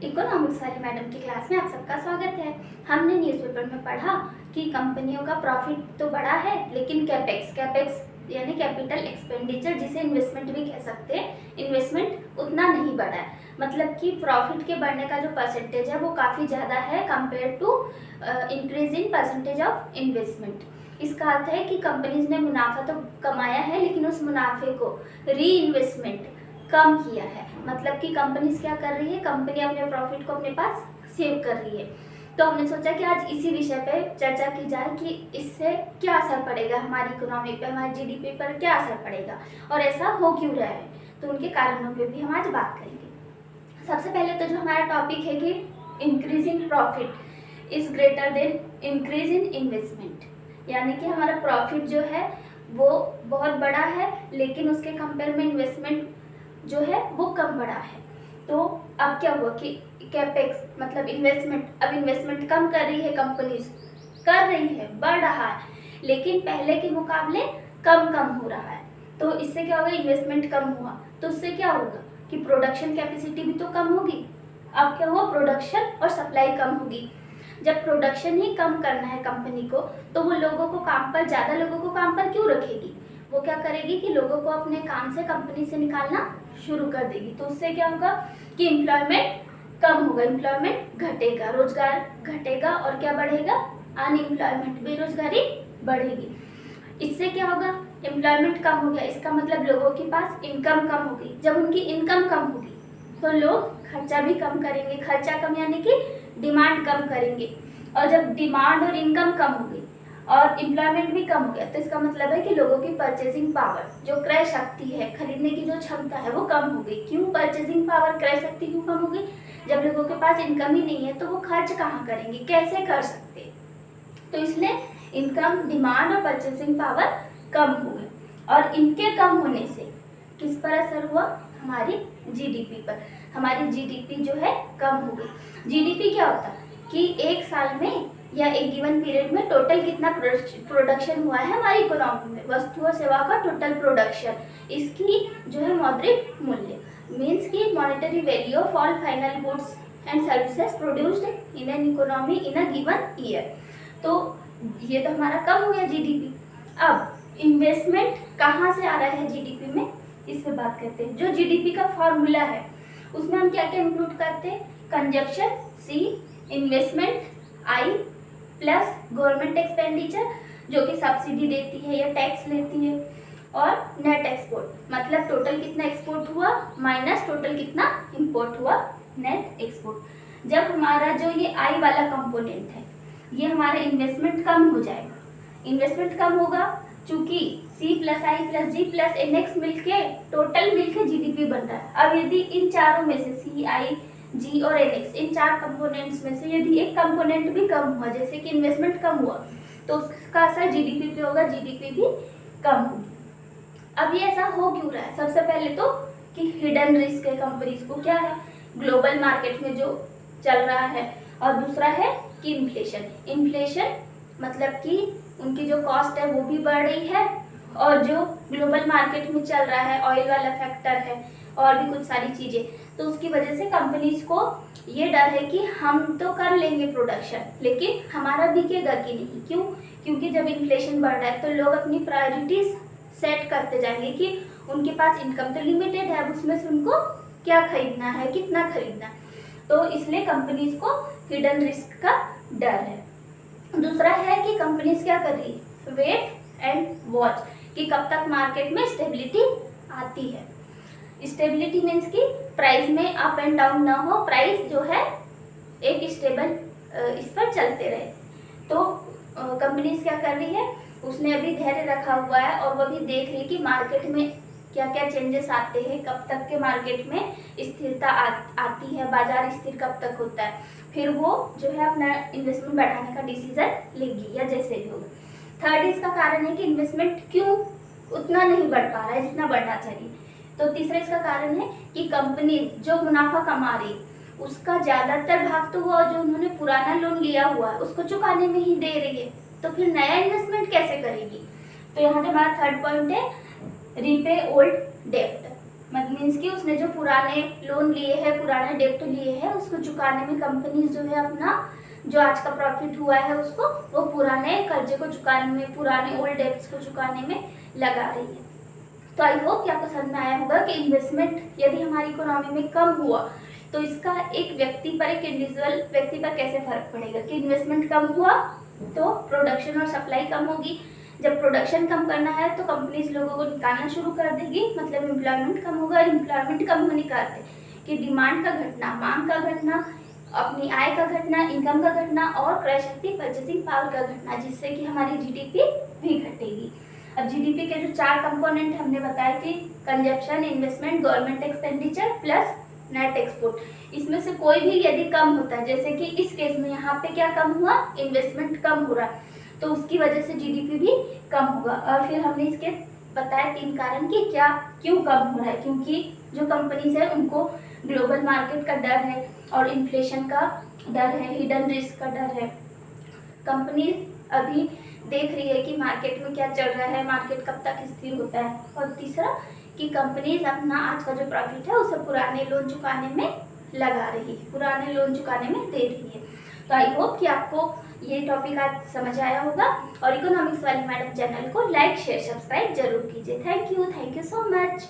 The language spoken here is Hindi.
इकोनॉमिक्स वाली मैडम की क्लास में आप सबका स्वागत है। हमने न्यूज़पेपर में पढ़ा कि कंपनियों का प्रॉफिट तो बढ़ा है, लेकिन कैपेक्स यानी कैपिटल एक्सपेंडिचर, जिसे इन्वेस्टमेंट भी कह सकते हैं, इन्वेस्टमेंट उतना नहीं बढ़ा है। मतलब कि प्रॉफिट के बढ़ने का जो परसेंटेज है वो काफ़ी ज़्यादा है compare to increase in percentage of investment. इसका अर्थ है कि कंपनीज ने मुनाफा तो कमाया है, लेकिन उस मुनाफे को री इन्वेस्टमेंट कम किया है। मतलब कि कंपनीज क्या कर रही है, कंपनी अपने प्रॉफिट को अपने पास सेव कर रही है। तो हमने सोचा कि आज इसी विषय पे चर्चा की जाए कि इससे क्या असर पड़ेगा हमारी इकोनॉमी पे, हमारी जीडीपी पर क्या असर पड़ेगा और ऐसा हो क्यों रहा है। तो उनके कारणों पे भी हम आज बात करेंगे। सबसे पहले तो जो हमारा टॉपिक है कि increasing profit is greater than increase in investment, यानी कि हमारा प्रॉफिट जो है वो बहुत बड़ा है, लेकिन उसके कंपेयर में इन्वेस्टमेंट जो है वो कम बढ़ा है। तो अब क्या हुआ कि कैपेक्स मतलब इन्वेस्टमेंट, अब इन्वेस्टमेंट कम कर रही है, कंपनीज कर रही है, बढ़ रहा है, लेकिन पहले के मुकाबले कम हो रहा है। तो इससे क्या होगा, इन्वेस्टमेंट कम हुआ तो उससे क्या होगा कि प्रोडक्शन कैपेसिटी भी तो कम होगी। अब क्या हुआ, प्रोडक्शन और सप्लाई कम होगी। जब प्रोडक्शन ही कम करना है कंपनी को, तो वो लोगों को काम पर, ज़्यादा लोगों को काम पर क्यों रखेगी। वो क्या करेगी कि लोगों को अपने काम से, कंपनी से निकालना शुरू कर देगी। तो उससे क्या होगा कि एम्प्लॉयमेंट कम होगा, एम्प्लॉयमेंट घटेगा, रोजगार घटेगा और क्या बढ़ेगा, अनएम्प्लॉयमेंट, बेरोजगारी बढ़ेगी। इससे क्या होगा, एम्प्लॉयमेंट कम हो गया, इसका मतलब लोगों के पास इनकम कम होगी। जब उनकी इनकम कम होगी तो लोग खर्चा भी कम करेंगे, खर्चा कम यानी कि डिमांड कम करेंगे। और जब डिमांड और इनकम कम होगी और एम्प्लॉयमेंट भी कम हो गया, तो इसका मतलब है कि लोगों की परचेजिंग पावर, जो क्रय शक्ति है, खरीदने की जो क्षमता है, वो कम हो गई। क्यों परचेजिंग पावर, क्रय शक्ति क्यों कम हो गई? जब लोगों के पास इनकम ही नहीं है तो वो खर्च कहाँ करेंगे, कैसे कर सकते। तो इसलिए इनकम, डिमांड और परचेजिंग पावर कम हो गई। और इनके कम होने से किस पर असर हुआ, हमारी जीडीपी पर। हमारी जीडीपी जो है कम हो गई। जीडीपी क्या होता है कि एक साल में या एक गिवन पीरियड में टोटल कितना प्रोडक्शन हुआ है हमारी इकोनॉमी में, वस्तु और सेवा का टोटल प्रोडक्शन, इसकी जो है मौद्रिक मूल्य, मीन्स की monetary value of all final goods and services produced in an economy in a given year. तो ये तो हमारा कम हो गया जीडीपी। अब इन्वेस्टमेंट कहाँ से आ रहा है जीडीपी में, इस पे बात करते हैं। जो जीडीपी का फॉर्मूला है उसमें हम क्या क्या इंक्लूड करते हैं, कंजप्शन सी, इन्वेस्टमेंट आई, प्लस गवर्नमेंट एक्सपेंडिचर जो कि सब्सिडी देती है या टैक्स लेती है, और नेट एक्सपोर्ट मतलब टोटल कितना एक्सपोर्ट हुआ माइनस टोटल कितना इंपोर्ट हुआ, नेट एक्सपोर्ट। जब हमारा जो ये आई वाला कंपोनेंट है, ये हमारा इन्वेस्टमेंट कम हो जाएगा। इन्वेस्टमेंट कम होगा चूंकि सी प्लस आई प्लस जी प्लस एन एक्स मिलके टोटल मिलके जीडीपी बन रहा है। अब यदि इन चारों में से सी, आई, जी और एन एक्स, इन चार कंपोनेंट्स में से यदि एक कंपोनेंट भी कम हुआ, जैसे कि इन्वेस्टमेंट कम हुआ, तो उसका असर जीडीपी पे होगा, जीडीपी भी कम होगी। अब ये ऐसा हो क्यों रहा है? सबसे पहले तो कि हिडन रिस्क है कंपनीज को, क्या है, ग्लोबल मार्केट में जो चल रहा है, और दूसरा है कि इन्फ्लेशन मतलब कि उनकी जो कॉस्ट है वो भी बढ़ रही है, और जो ग्लोबल मार्केट में चल रहा है, ऑयल वाला फैक्टर है और भी कुछ सारी चीज़ें, तो उसकी वजह से कंपनीज को ये डर है कि हम तो कर लेंगे प्रोडक्शन, लेकिन हमारा बिकेगा कि नहीं। क्यों? क्योंकि जब इन्फ्लेशन बढ़ रहा है तो लोग अपनी प्रायोरिटीज सेट करते जाएंगे कि उनके पास इनकम तो लिमिटेड है, उसमें से उनको क्या खरीदना है, कितना खरीदना है। तो इसलिए कंपनीज को हिडन रिस्क का डर है। दूसरा है कि कंपनीज क्या कर रही है, वेट एंड वॉच कि कब तक मार्केट में स्टेबिलिटी आती है। स्टेबिलिटी मीन्स कि प्राइस में अप एंड डाउन ना हो, प्राइस जो है एक स्टेबल इस पर चलते रहे। तो कंपनीज क्या कर रही है, उसने अभी धैर्य रखा हुआ है और वो भी देख रही है कि मार्केट में क्या क्या चेंजेस आते हैं, कब तक के मार्केट में स्थिरता आती है, बाजार स्थिर कब तक होता है, फिर वो जो है अपना इन्वेस्टमेंट बढ़ाने का डिसीजन लेगी या जैसे भी होगा। थर्ड इसका कारण है कि इन्वेस्टमेंट क्यों उतना नहीं बढ़ पा रहा है जितना बढ़ना चाहिए। तो तीसरा इसका कारण है कि कंपनी जो मुनाफा कमा रही उसका ज़्यादातर भाग तो वो जो उन्होंने पुराना लोन लिया हुआ है उसको चुकाने में ही दे रही है, तो फिर नया इन्वेस्टमेंट कैसे करेगी। तो यहाँ जो हमारा थर्ड पॉइंट है, रीपे ओल्ड डेप्ट। मीन्स कि उसने जो पुराने लोन लिए हैं, पुराने डेब्ट लिए हैं, उसको चुकाने में कंपनी जो है अपना जो आज का प्रॉफिट हुआ है उसको वो पुराने कर्जे को चुकाने में, पुराने ओल्ड डेब्ट्स को चुकाने में लगा रही है। तो आई होप कि आपको समझ में आया होगा कि इन्वेस्टमेंट यदि हमारी इकोनॉमी में कम हुआ तो इसका एक व्यक्ति पर, एक इंडिविजुअल व्यक्ति पर कैसे फर्क पड़ेगा कि इन्वेस्टमेंट कम हुआ तो प्रोडक्शन और सप्लाई कम होगी। जब प्रोडक्शन कम करना है तो कंपनीज लोगों को निकालना शुरू कर देगी, मतलब एम्प्लॉयमेंट कम होगा। और एम्प्लॉयमेंट कम होने का अर्थ कि डिमांड का घटना, मांग का घटना, अपनी आय का घटना, इनकम का घटना और क्रय शक्ति, परचेसिंग पावर का घटना, जिससे कि हमारी जीडीपी भी घटेगी। अब जीडीपी के जो 4 कंपोनेंट हमने बताया कि consumption, investment, government expenditure plus net export, इसमें से कोई भी यदि कम होता है, जैसे कि इस केस में यहाँ पे क्या कम हुआ, इन्वेस्टमेंट कम हो रहा है, तो उसकी वजह से जीडीपी भी कम होगा। और फिर हमने इसके बताया 3 कारण कि क्या क्यों कम हो रहा है, क्योंकि जो कंपनीज है उनको ग्लोबल मार्केट का डर है और इन्फ्लेशन का डर है, हिडन रिस्क का डर है। कंपनी अभी देख रही है कि मार्केट में क्या चल रहा है, मार्केट कब तक स्थिर होता है। और तीसरा कि कंपनीज अपना आज का जो प्रॉफिट है उसे पुराने लोन चुकाने में लगा रही है, पुराने लोन चुकाने में दे रही है। तो आई होप कि आपको ये टॉपिक आज समझ आया होगा और इकोनॉमिक्स वाली मैडम चैनल को लाइक, शेयर, सब्सक्राइब जरूर कीजिए। Thank you so much.